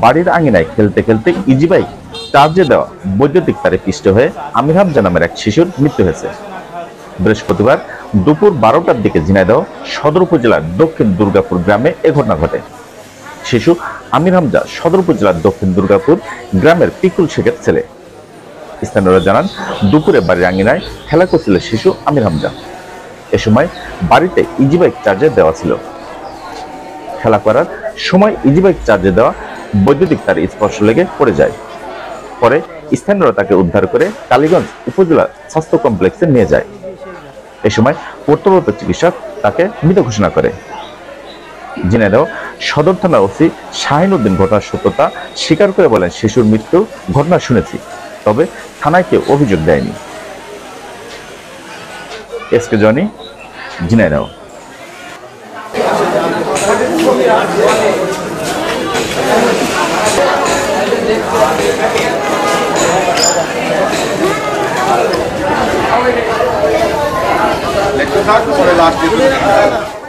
বাড়ির আঙিনায় খেলতে খেলতে ইজি বাইক চার্জে দেওয়া বৈদ্যুতিক তারে পিষ্ট হয়ে আমির হামজা নামের এক শিশুর মৃত্যু হয়েছে। বৃহস্পতিবার দুপুর 12টার দিকে ঝিনাইদহ সদর উপজেলার দক্ষিণ দুর্গাপুর গ্রামে এ ঘটনা ঘটে। শিশু আমির হামজা সদর উপজেলার দক্ষিণ দুর্গাপুর গ্রামের পিকুল শেখের ছেলে। স্থানীয়রা জানান, দুপুরে বাড়ির আঙিনায় খেলা করছিল শিশু আমির হামজা। এ সময় বাড়িতে ইজি বাইক চার্জে দেওয়া ছিল। খেলা করার সময় ইজি বাইক চার্জে দেওয়া বৈদ্যুতিক তার স্পর্শ লেগে পড়ে যায়। পরে স্থানীয়রা তাকে উদ্ধার করে কালীগঞ্জ উপজেলা স্বাস্থ্য কমপ্লেক্সে নিয়ে যায়। এ সময় কর্তব্যরত চিকিৎসক তাকে মৃত ঘোষণা করে। ঝিনাইদহ সদর থানার ওসি শাহিন উদ্দিন ঘটনার সত্যতা স্বীকার করে বলেন, শিশুর মৃত্যু ঘটনা শুনেছি, তবে থানায় কেউ অভিযোগ দেয়নি। SK Johnny, Jhenaidah. Let's go back to the last